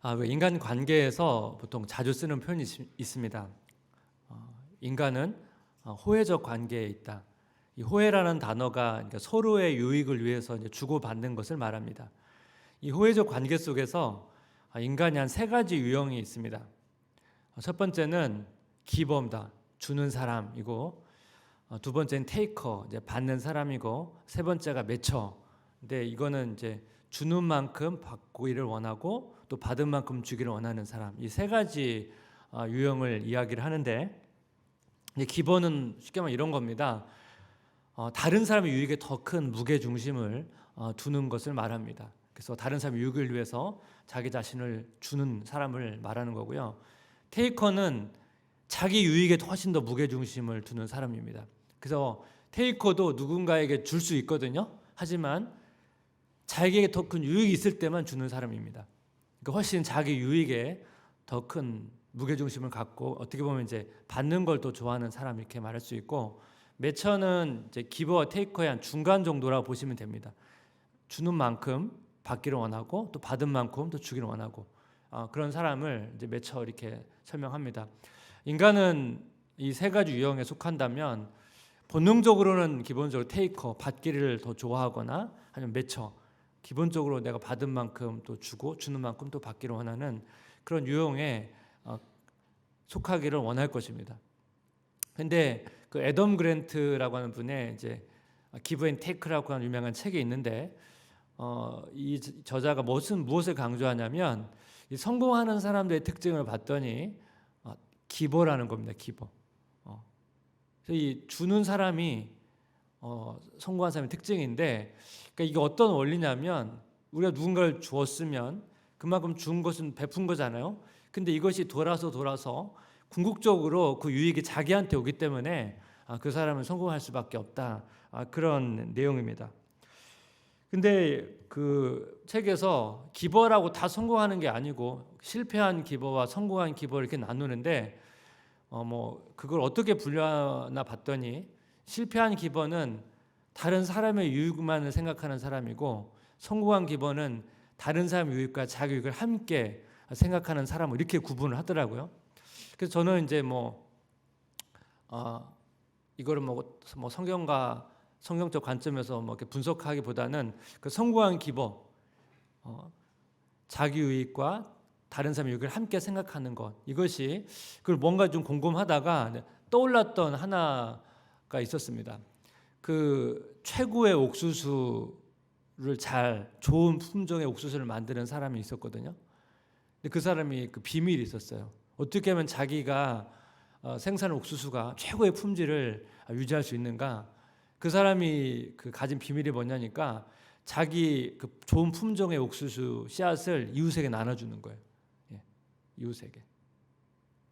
그 인간 관계에서 보통 자주 쓰는 표현이 있습니다. 인간은 호혜적 관계에 있다. 이 호혜라는 단어가 그러니까 서로의 유익을 위해서 이제 주고받는 것을 말합니다. 이 호혜적 관계 속에서 인간이 한 세 가지 유형이 있습니다. 첫 번째는 기버다, 주는 사람이고, 두 번째는 테이커, 이제 받는 사람이고, 세 번째가 매처. 근데 이거는 이제 주는 만큼 받기를 원하고 또 받은 만큼 주기를 원하는 사람. 이 세 가지 유형을 이야기를 하는데, 기버는 쉽게 말하면 이런 겁니다. 다른 사람의 유익에 더 큰 무게 중심을 두는 것을 말합니다. 그래서 다른 사람의 유익을 위해서 자기 자신을 주는 사람을 말하는 거고요. 테이커는 자기 유익에 훨씬 더 무게 중심을 두는 사람입니다. 그래서 테이커도 누군가에게 줄 수 있거든요. 하지만 자기에게 더 큰 유익이 있을 때만 주는 사람입니다. 그러니까 훨씬 자기 유익에 더 큰 무게 중심을 갖고 어떻게 보면 이제 받는 걸 더 좋아하는 사람 이렇게 말할 수 있고, 매처는 이제 기버와 테이커의 한 중간 정도라고 보시면 됩니다. 주는 만큼 받기를 원하고 또 받은 만큼 또 주기를 원하고 그런 사람을 이제 매처 이렇게 설명합니다. 인간은 이 세 가지 유형에 속한다면 본능적으로는 기본적으로 테이커, 받기를 더 좋아하거나 아니면 매처, 기본적으로 내가 받은 만큼 또 주고 주는 만큼 또 받기를 원하는 그런 유형에 속하기를 원할 것입니다. 근데 그 애덤 그랜트라고 하는 분의 이제 기브 앤 테이크라고 하는 유명한 책이 있는데 이 저자가 무엇을 강조하냐면 이 성공하는 사람들의 특징을 봤더니 기버라는 겁니다. 기버. 그래서 이 주는 사람이 성공한 사람의 특징인데, 그러니까 이게 어떤 원리냐면 우리가 누군가를 주었으면 그만큼 준 것은 베푼 거잖아요. 근데 이것이 돌아서 궁극적으로 그 유익이 자기한테 오기 때문에 그 사람은 성공할 수밖에 없다. 그런 내용입니다. 근데 그 책에서 기버라고 다 성공하는 게 아니고 실패한 기버와 성공한 기버를 이렇게 나누는데 그걸 어떻게 분류하나 봤더니 실패한 기버는 다른 사람의 유익만을 생각하는 사람이고, 성공한 기버는 다른 사람의 유익과 자기 유익을 함께 생각하는 사람을 이렇게 구분을 하더라고요. 그래서 저는 이제 이거를 성경적 관점에서 이렇게 분석하기보다는 그 성공한 기버, 자기 유익과 다른 사람의 유익을 함께 생각하는 것, 이것이 그걸 뭔가 좀 궁금하다가 떠올랐던 하나가 있었습니다. 그 최고의 옥수수를 좋은 품종의 옥수수를 만드는 사람이 있었거든요. 근데 그 사람이 그 비밀이 있었어요. 어떻게 하면 자기가 생산한 옥수수가 최고의 품질을 유지할 수 있는가? 그 사람이 그 가진 비밀이 뭐냐니까 자기 그 좋은 품종의 옥수수 씨앗을 이웃에게 나눠주는 거예요. 이웃에게.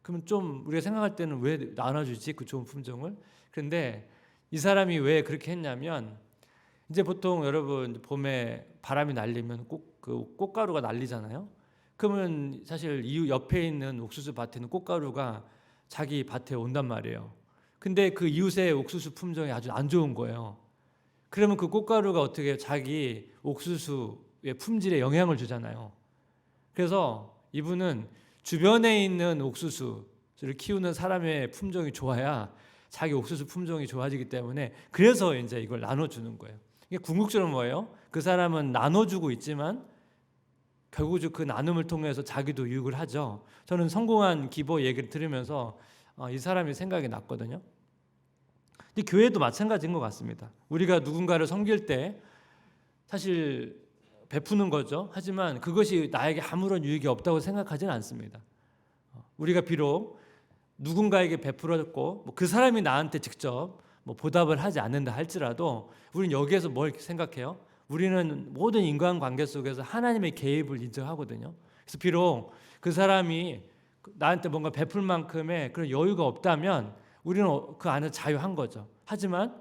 그러면 좀 우리가 생각할 때는 왜 나눠주지 그 좋은 품종을? 그런데 이 사람이 왜 그렇게 했냐면, 이제 보통 여러분 봄에 바람이 날리면 그 꽃가루가 날리잖아요. 그러면 사실 이웃 옆에 있는 옥수수 밭에는 꽃가루가 자기 밭에 온단 말이에요. 근데 그 이웃의 옥수수 품종이 아주 안 좋은 거예요. 그러면 그 꽃가루가 어떻게 자기 옥수수의 품질에 영향을 주잖아요. 그래서 이분은 주변에 있는 옥수수를 키우는 사람의 품종이 좋아야 자기 옥수수 품종이 좋아지기 때문에, 그래서 이제 이걸 나눠주는 거예요. 이게 궁극적으로 뭐예요? 그 사람은 나눠주고 있지만 결국 그 나눔을 통해서 자기도 유익을 하죠. 저는 성공한 기버 얘기를 들으면서 이 사람이 생각이 났거든요. 근데 교회도 마찬가지인 것 같습니다. 우리가 누군가를 섬길 때 사실 베푸는 거죠. 하지만 그것이 나에게 아무런 유익이 없다고 생각하지는 않습니다. 우리가 비록 누군가에게 베풀었고 그 사람이 나한테 직접 보답을 하지 않는다 할지라도 우리는 여기에서 뭘 생각해요? 우리는 모든 인간관계 속에서 하나님의 개입을 인정하거든요. 그래서 비록 그 사람이 나한테 뭔가 베풀 만큼의 그런 여유가 없다면 우리는 그 안에 자유한 거죠. 하지만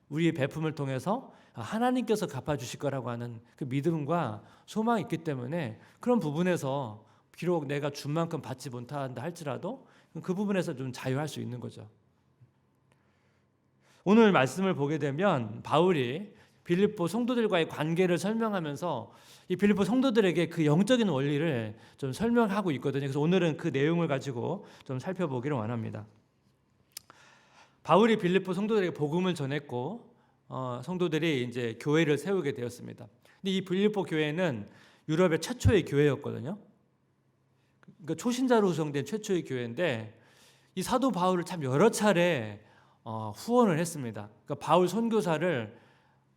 우리의 베품을 통해서 하나님께서 갚아주실 거라고 하는 그 믿음과 소망이 있기 때문에 그런 부분에서 비록 내가 준 만큼 받지 못한다 할지라도 그 부분에서 좀 자유할 수 있는 거죠. 오늘 말씀을 보게 되면 바울이 빌립보 성도들과의 관계를 설명하면서 이 빌립보 성도들에게 그 영적인 원리를 좀 설명하고 있거든요. 그래서 오늘은 그 내용을 가지고 좀 살펴보기를 원합니다. 바울이 빌립보 성도들에게 복음을 전했고 성도들이 이제 교회를 세우게 되었습니다. 근데 이 빌립보 교회는 유럽의 최초의 교회였거든요. 그러니까 초신자로 구성된 최초의 교회인데 이 사도 바울을 참 여러 차례 후원을 했습니다. 그러니까 바울 선교사를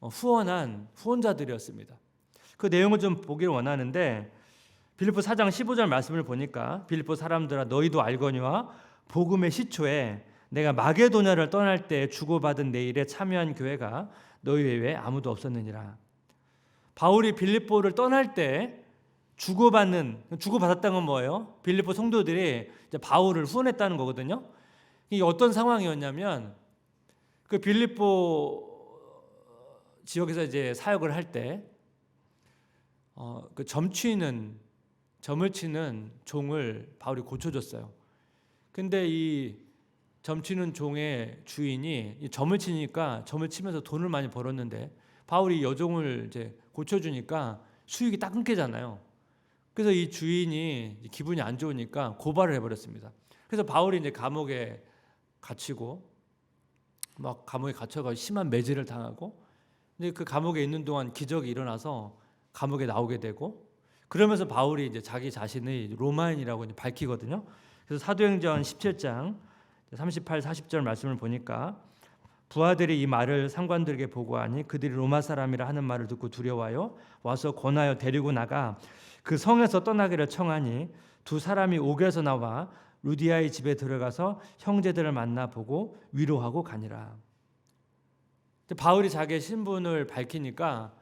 후원한 후원자들이었습니다. 그 내용을 좀 보기를 원하는데 빌립보 4장 15절 말씀을 보니까 빌립보 사람들아 너희도 알거니와 복음의 시초에 내가 마게도냐를 떠날 때 주고받은 내 일에 참여한 교회가 너희 외에 아무도 없었느니라. 바울이 빌립보를 떠날 때 주고받았다는 건 뭐예요? 빌립보 성도들이 이제 바울을 후원했다는 거거든요. 이게 어떤 상황이었냐면 그 빌립보 지역에서 이제 사역을 할 때 그 점을 치는 종을 바울이 고쳐줬어요. 근데 이 점치는 종의 주인이 이 점을 치니까 점을 치면서 돈을 많이 벌었는데 바울이 여종을 이제 고쳐주니까 수익이 딱 끊기잖아요. 그래서 이 주인이 기분이 안 좋으니까 고발을 해버렸습니다. 그래서 바울이 이제 감옥에 갇히고 막 감옥에 갇혀가지고 심한 매질을 당하고 근데 그 감옥에 있는 동안 기적이 일어나서 감옥에 나오게 되고 그러면서 바울이 이제 자기 자신의 로마인이라고 이제 밝히거든요. 그래서 사도행전 17장 38, 40절 말씀을 보니까 부하들이 이 말을 상관들에게 보고하니 그들이 로마 사람이라 하는 말을 듣고 두려워하여 와서 권하여 데리고 나가 그 성에서 떠나기를 청하니 두 사람이 옥에서 나와 루디아의 집에 들어가서 형제들을 만나 보고 위로하고 가니라. 바울이 자기의 신분을 밝히니까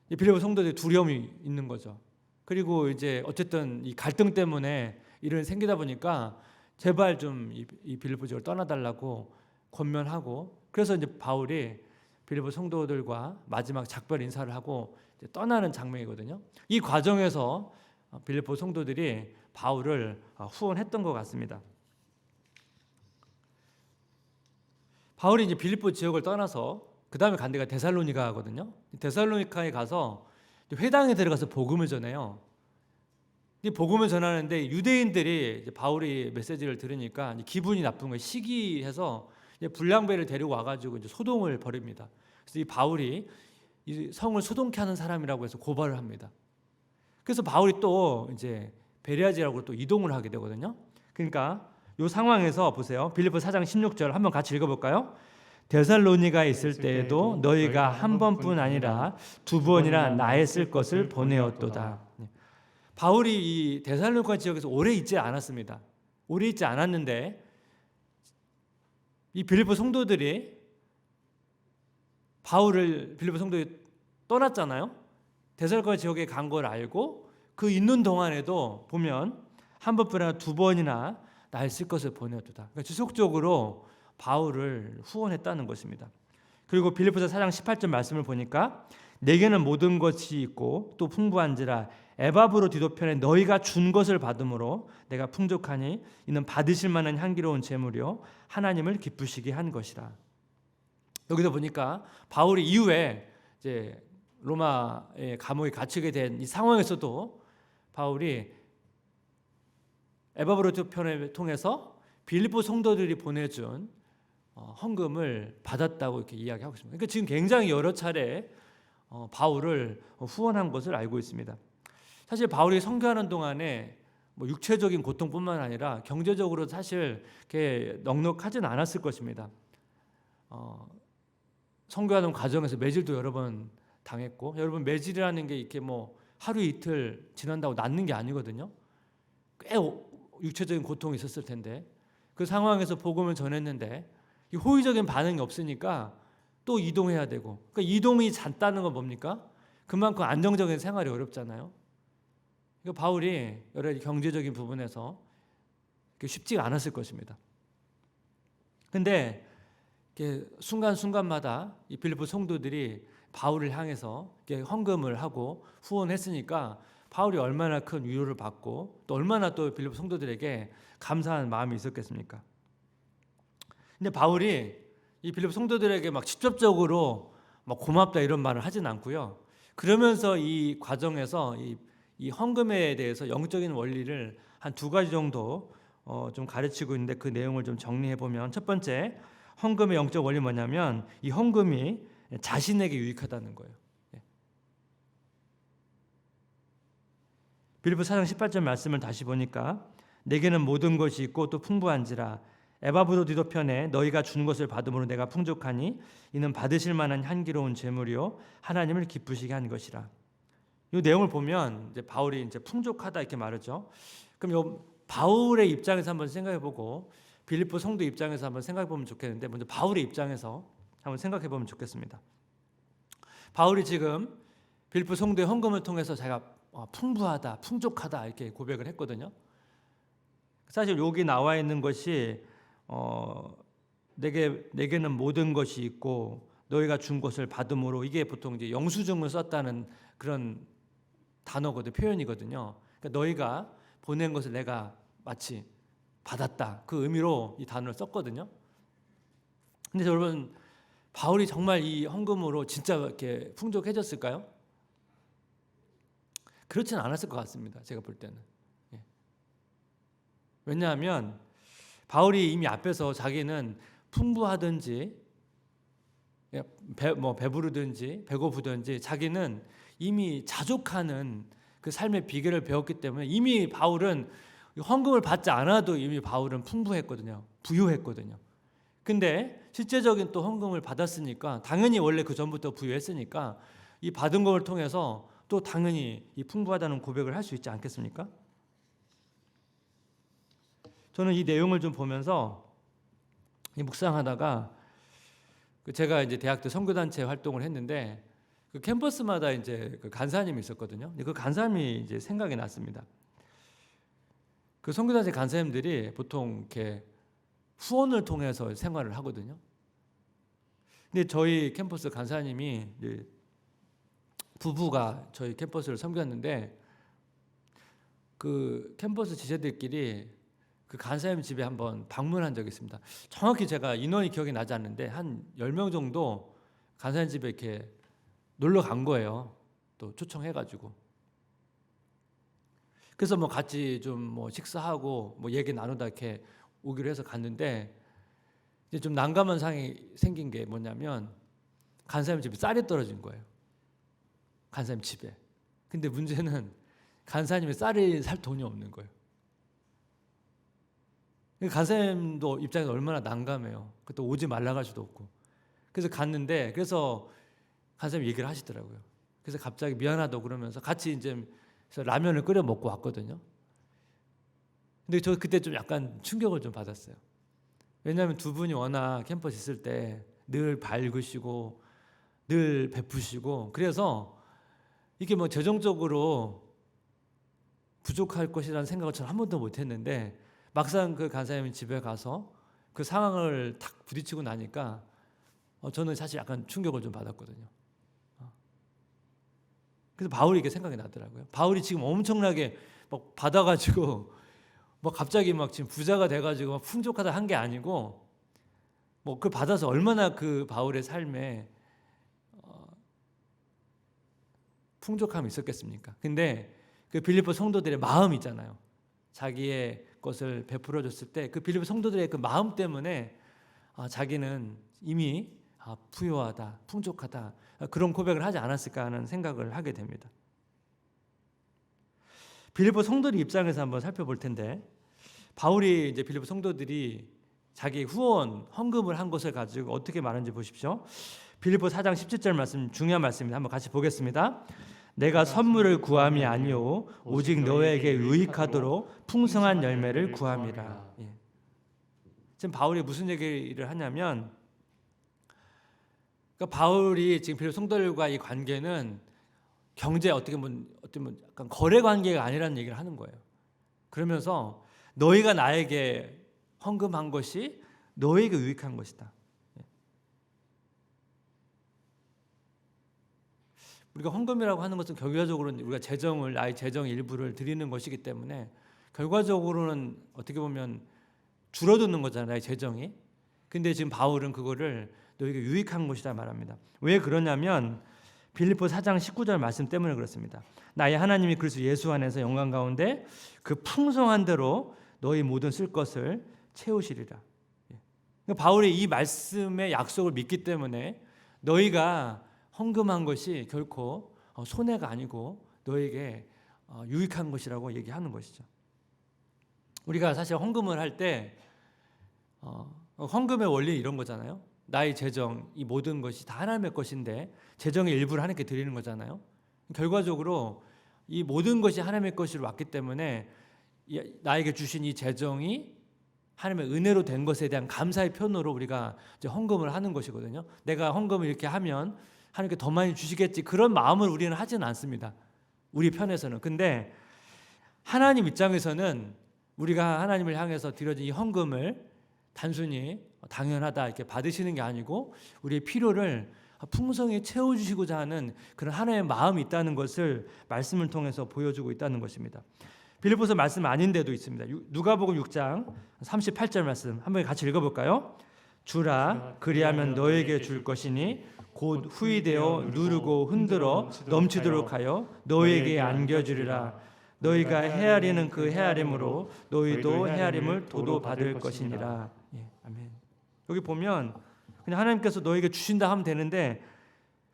빌립보 성도들이 두려움이 있는 거죠. 그리고 이제 어쨌든 이 갈등 때문에 이런 생기다 보니까 제발 좀 이 빌립보 지역을 떠나달라고 권면하고 그래서 이제 바울이 빌립보 성도들과 마지막 작별 인사를 하고 이제 떠나는 장면이거든요. 이 과정에서 빌립보 성도들이 바울을 후원했던 것 같습니다. 바울이 이제 빌립보 지역을 떠나서 그 다음에 간 데가 데살로니가거든요. 데살로니가에 가서 회당에 들어가서 복음을 전해요. 이 복음을 전하는데 유대인들이 이제 바울이 메시지를 들으니까 기분이 나쁜 거예요. 시기해서 불량배를 데리고 와가지고 이제 소동을 벌입니다. 그래서 이 바울이 이 성을 소동케 하는 사람이라고 해서 고발을 합니다. 그래서 바울이 또 이제 베레아지라고 또 이동을 하게 되거든요. 그러니까 이 상황에서 보세요. 빌립보 4장 16절 한번 같이 읽어볼까요? 데살로니가에 있을 때에도 너희가 한 번뿐 아니라 두 번이나 나에 쓸 것을 보내었도다. 바울이 이 데살로니가 지역에서 오래 있지 않았습니다. 오래 있지 않았는데 이 빌립보 성도들이 빌립보 성도들이 떠났잖아요. 데살로니가 지역에 간 걸 알고 그 있는 동안에도 보면 한 번뿐 아니라 두 번이나 나에 쓸 것을 보내었도다. 그러니까 지속적으로 바울을 후원했다는 것입니다. 그리고 빌립보서 4장 18절 말씀을 보니까 내게는 모든 것이 있고 또 풍부한지라 에바브로 디도편에 너희가 준 것을 받음으로 내가 풍족하니 이는 받으실 만한 향기로운 제물이요 하나님을 기쁘시게 한 것이라. 여기서 보니까 바울이 이후에 이제 로마의 감옥에 갇히게 된 이 상황에서도 바울이 에바브로 디도편을 통해서 빌립보 성도들이 보내준 헌금을 받았다고 이렇게 이야기하고 있습니다. 그러니까 지금 굉장히 여러 차례 바울을 후원한 것을 알고 있습니다. 사실 바울이 선교하는 동안에 뭐 육체적인 고통뿐만 아니라 경제적으로 사실 이렇게 넉넉하진 않았을 것입니다. 선교하는 과정에서 매질도 여러 번 당했고, 여러분 매질이라는 게 이렇게 뭐 하루 이틀 지난다고 낫는 게 아니거든요. 꽤 육체적인 고통이 있었을 텐데 그 상황에서 복음을 전했는데 이 호의적인 반응이 없으니까 또 이동해야 되고, 그러니까 이동이 잦다는 건 뭡니까? 그만큼 안정적인 생활이 어렵잖아요. 그러니까 바울이 여러 가지 경제적인 부분에서 쉽지가 않았을 것입니다. 근데 순간순간마다 이 빌립보 성도들이 바울을 향해서 헌금을 하고 후원했으니까 바울이 얼마나 큰 위로를 받고 또 얼마나 또 빌립보 성도들에게 감사한 마음이 있었겠습니까? 근데 바울이 이 빌립보 성도들에게 막 직접적으로 뭐 고맙다 이런 말을 하진 않고요. 그러면서 이 과정에서 이 헌금에 대해서 영적인 원리를 한 두 가지 정도 좀 가르치고 있는데 그 내용을 좀 정리해 보면, 첫 번째 헌금의 영적 원리 뭐냐면 이 헌금이 자신에게 유익하다는 거예요. 빌립보 4장 18절 말씀을 다시 보니까 내게는 모든 것이 있고 또 풍부한지라 에바브로 디도편에 너희가 준 것을 받음으로 내가 풍족하니 이는 받으실 만한 향기로운 제물이요 하나님을 기쁘시게 한 것이라. 이 내용을 보면 이제 바울이 이제 풍족하다 이렇게 말하죠. 그럼 요 바울의 입장에서 한번 생각해 보고 빌립보 성도 입장에서 한번 생각해 보면 좋겠는데, 먼저 바울의 입장에서 한번 생각해 보면 좋겠습니다. 바울이 지금 빌립보 성도의 헌금을 통해서 자기가 풍부하다, 풍족하다 이렇게 고백을 했거든요. 사실 여기 나와 있는 것이 내게는 모든 것이 있고 너희가 준 것을 받음으로, 이게 보통 이제 영수증을 썼다는 그런 단어거든, 표현이거든요. 그러니까 너희가 보낸 것을 내가 마치 받았다, 그 의미로 이 단어를 썼거든요. 근데 여러분, 바울이 정말 이 헌금으로 진짜 이렇게 풍족해졌을까요? 그렇지는 않았을 것 같습니다. 제가 볼 때는. 왜냐하면 바울이 이미 앞에서 자기는 풍부하든지 배부르든지 배고프든지 자기는 이미 자족하는 그 삶의 비결을 배웠기 때문에 이미 바울은 헌금을 받지 않아도 이미 바울은 풍부했거든요. 부유했거든요. 근데 실제적인 또 헌금을 받았으니까 당연히 원래 그 전부터 부유했으니까 이 받은 것을 통해서 또 당연히 이 풍부하다는 고백을 할 수 있지 않겠습니까? 저는 이 내용을 좀 보면서 묵상하다가 제가 이제 대학 때 선교단체 활동을 했는데 그 캠퍼스마다 이제 그 간사님이 있었거든요. 그 간사님이 이제 생각이 났습니다. 그 선교단체 간사님들이 보통 이렇게 후원을 통해서 생활을 하거든요. 근데 저희 캠퍼스 간사님이 이제 부부가 저희 캠퍼스를 섬겼는데 그 캠퍼스 지체들끼리 그 간사님 집에 한번 방문한 적이 있습니다. 정확히 제가 인원이 기억이 나지 않는데 한 10명 정도 간사님 집에 이렇게 놀러 간 거예요. 또 초청해가지고. 그래서 뭐 같이 좀 뭐 식사하고 뭐 얘기 나누다 이렇게 오기로 해서 갔는데 이제 좀 난감한 상황이 생긴 게 뭐냐면 간사님 집에 쌀이 떨어진 거예요. 간사님 집에. 근데 문제는 간사님이 쌀을 살 돈이 없는 거예요. 간사님도 입장에서 얼마나 난감해요. 그것도 오지 말라고 할 수도 없고. 그래서 갔는데, 그래서 간사님이 얘기를 하시더라고요. 그래서 갑자기 미안하다고 그러면서 같이 이제 라면을 끓여 먹고 왔거든요. 근데 저 그때 좀 약간 충격을 좀 받았어요. 왜냐하면 두 분이 워낙 캠퍼스 있을 때 늘 밝으시고 늘 베푸시고, 그래서 이게 뭐 재정적으로 부족할 것이라는 생각을 저는 한 번도 못 했는데 막상 그 간사님 집에 가서 그 상황을 탁 부딪히고 나니까 저는 사실 약간 충격을 좀 받았거든요. 그래서 바울이 이게 생각이 나더라고요. 바울이 지금 엄청나게 막 받아가지고 뭐 갑자기 막 지금 부자가 돼가지고 막 풍족하다 한 게 아니고 뭐 그 받아서 얼마나 그 바울의 삶에 풍족함이 있었겠습니까? 근데 그 빌립보 성도들의 마음 있잖아요. 자기의 것을 베풀어 줬을 때 그 빌립보 성도들의 그 마음 때문에 자기는 이미 부유하다, 풍족하다, 그런 고백을 하지 않았을까 하는 생각을 하게 됩니다. 빌립보 성도들 입장에서 한번 살펴볼 텐데, 바울이 이제 빌립보 성도들이 자기 후원, 헌금을 한 것을 가지고 어떻게 말하는지 보십시오. 빌립보 4장 17절 말씀, 중요한 말씀입니다. 한번 같이 보겠습니다. 내가 선물을 구함이 아니오 오직 너에게 유익하도록 풍성한 열매를 구함이라. 예. 지금 바울이 무슨 얘기를 하냐면, 그러니까 바울이 지금 빌립보 성도들과 이 관계는 경제 어떻게 보면 약간 거래 관계가 아니라는 얘기를 하는 거예요. 그러면서 너희가 나에게 헌금한 것이 너에게 유익한 것이다. 우리가 헌금이라고 하는 것은 결과적으로는 우리가 나의 재정 일부를 드리는 것이기 때문에 결과적으로는 어떻게 보면 줄어드는 거잖아요, 나의 재정이. 근데 지금 바울은 그거를 너에게 유익한 것이다 말합니다. 왜 그러냐면 빌립보 4장 19절 말씀 때문에 그렇습니다. 나의 하나님이 그리스도 예수 안에서 영광 가운데 그 풍성한 대로 너희 모든 쓸 것을 채우시리라. 바울이 이 말씀의 약속을 믿기 때문에 너희가 헌금한 것이 결코 손해가 아니고 너에게 유익한 것이라고 얘기하는 것이죠. 우리가 사실 헌금을 할 때 헌금의 원리 이런 거잖아요. 나의 재정, 이 모든 것이 다 하나님의 것인데 재정의 일부를 하나님께 드리는 거잖아요. 결과적으로 이 모든 것이 하나님의 것으로 왔기 때문에 나에게 주신 이 재정이 하나님의 은혜로 된 것에 대한 감사의 표현으로 우리가 이제 헌금을 하는 것이거든요. 내가 헌금을 이렇게 하면 하나님께 더 많이 주시겠지, 그런 마음을 우리는 하지는 않습니다. 우리 편에서는. 근데 하나님 입장에서는 우리가 하나님을 향해서 드려진 이 헌금을 단순히 당연하다 이렇게 받으시는 게 아니고 우리의 필요를 풍성히 채워주시고자 하는 그런 하나님의 마음이 있다는 것을 말씀을 통해서 보여주고 있다는 것입니다. 빌립보서 말씀 아닌데도 있습니다. 누가복음 6장 38절 말씀 한번 같이 읽어볼까요? 주라 그리하면 너에게 줄 것이니 곧 후이되어 누르고 흔들어 넘치도록 하여 너에게 안겨주리라. 너희가 헤아리는 그 헤아림으로 너희도 헤아림을 도도 받을 것이니라. 예, 아멘. 여기 보면 그냥 하나님께서 너에게 주신다 하면 되는데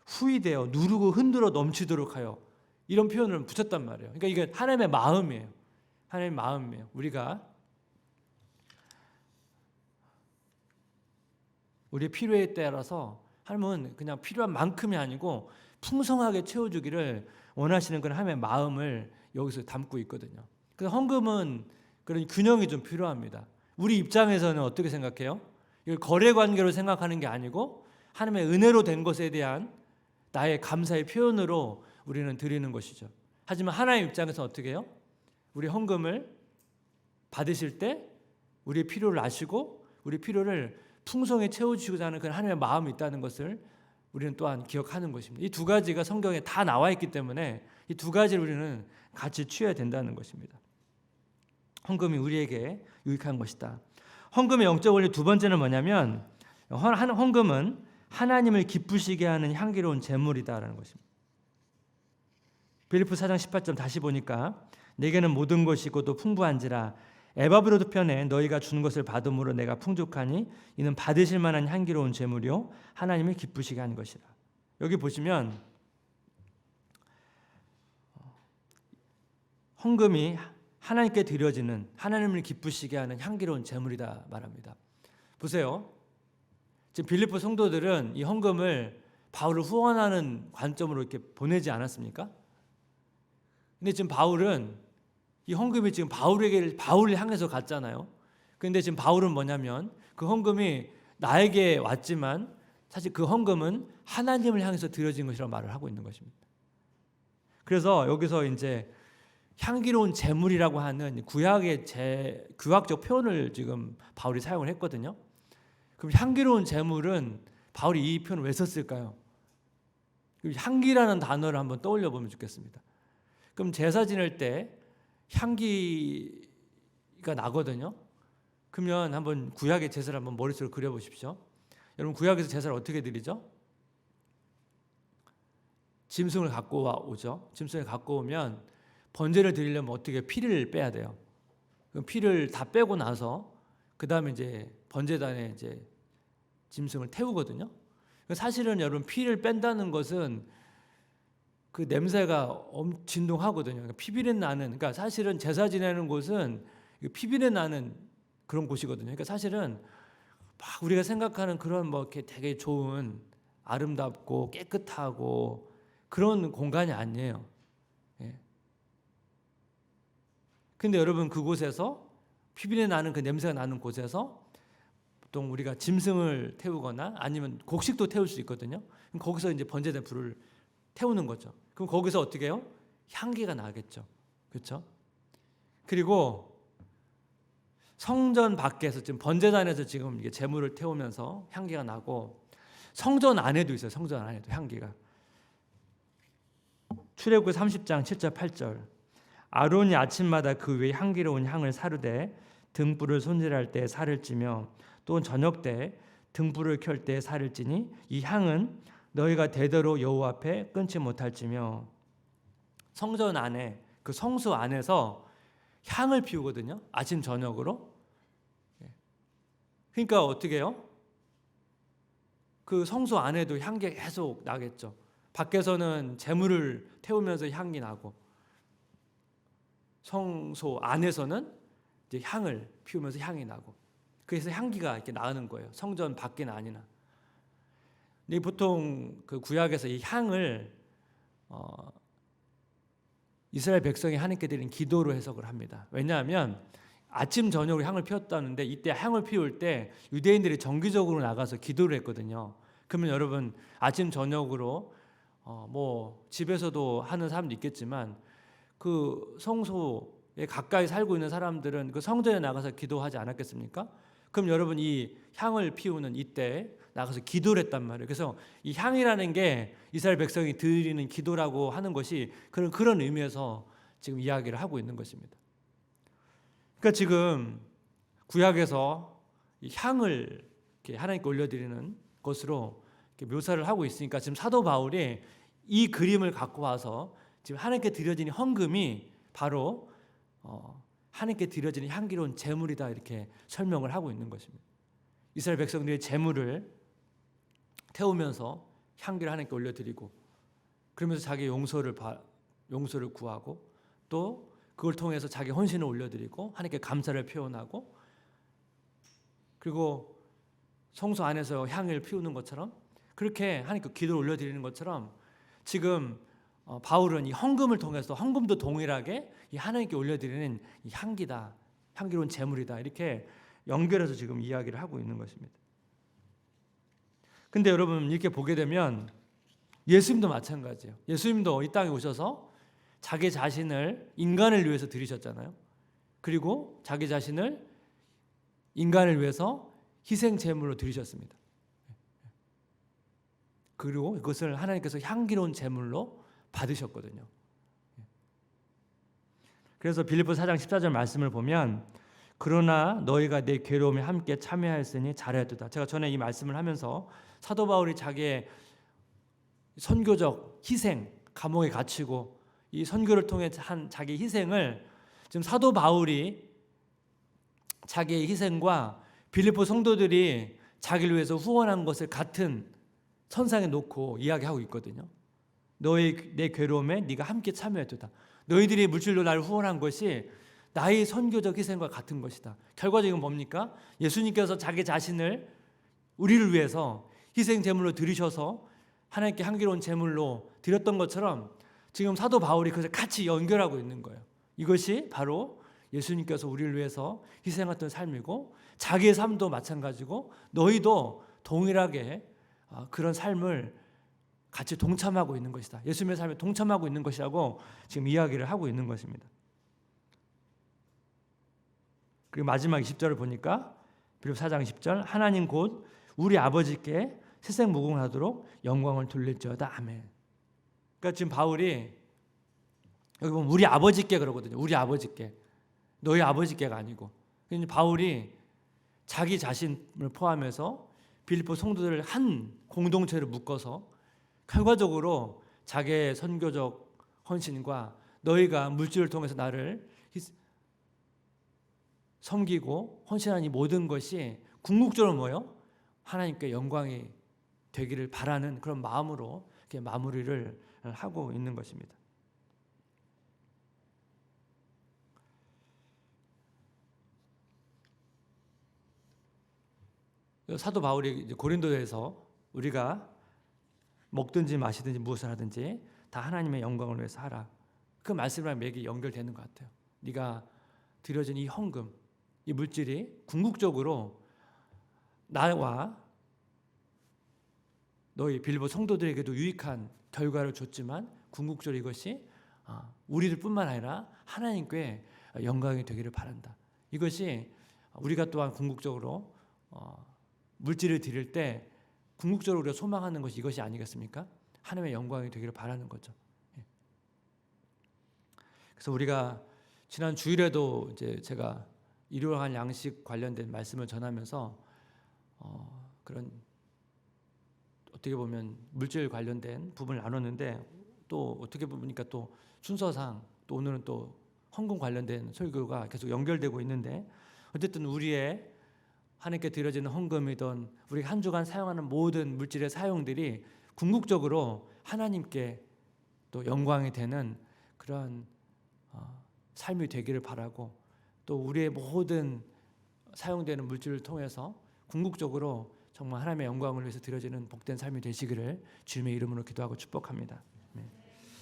후이되어 누르고 흔들어 넘치도록 하여, 이런 표현을 붙였단 말이에요. 그러니까 이게 하나님의 마음이에요. 하나님의 마음이에요. 우리가 우리의 필요에 따라서 하나님은 그냥 필요한 만큼이 아니고 풍성하게 채워주기를 원하시는 그런 하나님의 마음을 여기서 담고 있거든요. 그래서 헌금은 그런 균형이 좀 필요합니다. 우리 입장에서는 어떻게 생각해요? 이걸 거래 관계로 생각하는 게 아니고 하나님의 은혜로 된 것에 대한 나의 감사의 표현으로 우리는 드리는 것이죠. 하지만 하나님 입장에서 어떻게 해요? 우리 헌금을 받으실 때 우리의 필요를 아시고 우리 필요를 풍성히 채워주시고자 하는 그런 하나님의 마음이 있다는 것을 우리는 또한 기억하는 것입니다. 이 두 가지가 성경에 다 나와 있기 때문에 이 두 가지를 우리는 같이 취해야 된다는 것입니다. 헌금이 우리에게 유익한 것이다. 헌금의 영적 원리 두 번째는 뭐냐면 헌금은 하나님을 기쁘시게 하는 향기로운 제물이다라는 것입니다. 빌립보 4장 18절 다시 보니까 내게는 모든 것이 곧 풍부한지라 에바브로도 편에 너희가 준 것을 받음으로 내가 풍족하니 이는 받으실 만한 향기로운 제물이요 하나님을 기쁘시게 하는 것이라. 여기 보시면 헌금이 하나님께 드려지는 하나님을 기쁘시게 하는 향기로운 제물이다 말합니다. 보세요. 지금 빌립보 성도들은 이 헌금을 바울을 후원하는 관점으로 이렇게 보내지 않았습니까? 근데 지금 바울은 이 헌금이 지금 바울을 향해서 갔잖아요. 그런데 지금 바울은 뭐냐면 그 헌금이 나에게 왔지만 사실 그 헌금은 하나님을 향해서 드려진 것이라고 말을 하고 있는 것입니다. 그래서 여기서 이제 향기로운 제물이라고 하는 구약의 규약적 표현을 지금 바울이 사용을 했거든요. 그럼 향기로운 제물은 바울이 이 표현을 왜 썼을까요? 향기라는 단어를 한번 떠올려 보면 좋겠습니다. 그럼 제사 지낼 때 향기가 나거든요. 그러면 한번 구약의 제사를 한번 머릿속으로 그려보십시오. 여러분 구약에서 제사를 어떻게 드리죠? 짐승을 갖고 오죠. 짐승을 갖고 오면 번제를 드리려면 어떻게 피를 빼야 돼요. 그럼 피를 다 빼고 나서 그 다음에 이제 번제단에 이제 짐승을 태우거든요. 사실은 여러분 피를 뺀다는 것은 그 냄새가 진동하거든요. 그러니까 피비린 나는, 그러니까 사실은 제사 지내는 곳은 피비린 나는 그런 곳이거든요. 그러니까 사실은 막 우리가 생각하는 그런 뭐 이렇게 되게 좋은 아름답고 깨끗하고 그런 공간이 아니에요. 예. 근데 여러분 그곳에서 피비린 나는 그 냄새가 나는 곳에서 보통 우리가 짐승을 태우거나 아니면 곡식도 태울 수 있거든요. 그럼 거기서 이제 번제된 불을 태우는 거죠. 그럼 거기서 어떻게 해요? 향기가 나겠죠. 그렇죠? 그리고 성전 밖에서 지금 번제단에서 지금 이게 제물을 태우면서 향기가 나고 성전 안에도 있어요. 성전 안에도 향기가. 출애굽기 30장 7절 8절 아론이 아침마다 그 위에 향기로운 향을 사르되 등불을 손질할 때 살을 찌며 또 저녁 때 등불을 켤 때 살을지니 이 향은 너희가 대대로 여호와 앞에 끊지 못할지며. 성전 안에, 그 성소 안에서 향을 피우거든요. 아침 저녁으로. 그러니까 어떻게 해요? 그 성소 안에도 향기가 계속 나겠죠. 밖에서는 재물을 태우면서 향이 나고, 성소 안에서는 이제 향을 피우면서 향이 나고, 그래서 향기가 이렇게 나는 거예요. 성전 밖이나 아니나. 근데 보통 그 구약에서 이 향을 이스라엘 백성이 하나님께 드린 기도로 해석을 합니다. 왜냐하면 아침 저녁으로 향을 피웠다는데, 이때 향을 피울 때 유대인들이 정기적으로 나가서 기도를 했거든요. 그러면 여러분, 아침 저녁으로 뭐 집에서도 하는 사람도 있겠지만, 그 성소에 가까이 살고 있는 사람들은 그 성전에 나가서 기도하지 않았겠습니까? 그럼 여러분, 이 향을 피우는 이때 나가서 기도를 했단 말이에요. 그래서 이 향이라는 게 이스라엘 백성이 드리는 기도라고 하는 것이 그런 의미에서 지금 이야기를 하고 있는 것입니다. 그러니까 지금 구약에서 이 향을 이렇게 하나님께 올려드리는 것으로 이렇게 묘사를 하고 있으니까, 지금 사도 바울이 이 그림을 갖고 와서 지금 하나님께 드려지는 헌금이 바로 하나님께 드려지는 향기로운 제물이다, 이렇게 설명을 하고 있는 것입니다. 이스라엘 백성들이 제물을 태우면서 향기를 하나님께 올려드리고, 그러면서 자기 용서를 구하고, 또 그걸 통해서 자기 헌신을 올려드리고 하나님께 감사를 표현하고, 그리고 성소 안에서 향을 피우는 것처럼, 그렇게 하나님께 기도를 올려드리는 것처럼, 지금 바울은 이 헌금을 통해서, 헌금도 동일하게 이 하나님께 올려드리는 이 향기다, 향기로운 제물이다, 이렇게 연결해서 지금 이야기를 하고 있는 것입니다. 근데 여러분, 이렇게 보게 되면 예수님도 마찬가지예요. 예수님도 이 땅에 오셔서 자기 자신을 인간을 위해서 드리셨잖아요. 그리고 자기 자신을 인간을 위해서 희생 제물로 드리셨습니다. 그리고 그것을 하나님께서 향기로운 제물로 받으셨거든요. 그래서 빌립보 4장 14절 말씀을 보면, 그러나 너희가 내 괴로움에 함께 참여하였으니 잘하였도다. 제가 전에 이 말씀을 하면서 사도 바울이 자기의 선교적 희생, 감옥에 갇히고 이 선교를 통해 한 자기 희생을, 지금 사도 바울이 자기의 희생과 빌립보 성도들이 자기를 위해서 후원한 것을 같은 선상에 놓고 이야기하고 있거든요. 내 괴로움에 네가 함께 참여했도다. 너희들이 물질로 나를 후원한 것이 나의 선교적 희생과 같은 것이다. 결과적인 뭡니까? 예수님께서 자기 자신을 우리를 위해서 희생 제물로 드리셔서 하나님께 향기로운 제물로 드렸던 것처럼, 지금 사도 바울이 그것을 같이 연결하고 있는 거예요. 이것이 바로 예수님께서 우리를 위해서 희생했던 삶이고, 자기의 삶도 마찬가지고, 너희도 동일하게 그런 삶을 같이 동참하고 있는 것이다. 예수님의 삶에 동참하고 있는 것이라고 지금 이야기를 하고 있는 것입니다. 그리고 마지막 20절을 보니까 빌립보 4장 10절, 하나님 곧 우리 아버지께 세생무궁하도록 영광을 돌릴지어다. 아멘. 그러니까 지금 바울이 여기 보면 우리 아버지께 그러거든요. 우리 아버지께. 너희 아버지께가 아니고. 바울이 자기 자신을 포함해서 빌립보 성도들을 한 공동체를 묶어서 결과적으로 자기의 선교적 헌신과 너희가 물질을 통해서 나를 섬기고 헌신한 이 모든 것이 궁극적으로 뭐요? 하나님께 영광이 되기를 바라는 그런 마음으로 이렇게 마무리를 하고 있는 것입니다. 사도 바울이 고린도에서 우리가 먹든지 마시든지 무엇을 하든지 다 하나님의 영광을 위해서 하라, 그 말씀이랑 맥이 연결되는 것 같아요. 네가 드려진 이 헌금, 이 물질이 궁극적으로 나와 너희 빌립보 성도들에게도 유익한 결과를 줬지만, 궁극적으로 이것이 우리들 뿐만 아니라 하나님께 영광이 되기를 바란다. 이것이 우리가 또한 궁극적으로 물질을 드릴 때 궁극적으로 우리가 소망하는 것이 이것이 아니겠습니까? 하나님의 영광이 되기를 바라는 거죠. 그래서 우리가 지난 주일에도 이제 제가 일용할 양식 관련된 말씀을 전하면서 그런 어떻게 보면 물질 관련된 부분을 나눴는데, 또 어떻게 보니까 또 순서상 또 오늘은 또 헌금 관련된 설교가 계속 연결되고 있는데, 어쨌든 우리의 하나님께 드려지는 헌금이든 우리 한 주간 사용하는 모든 물질의 사용들이 궁극적으로 하나님께 또 영광이 되는 그러한 삶이 되기를 바라고, 또 우리의 모든 사용되는 물질을 통해서 궁극적으로 정말 하나님의 영광을 위해서 드려지는 복된 삶이 되시기를 주님의 이름으로 기도하고 축복합니다.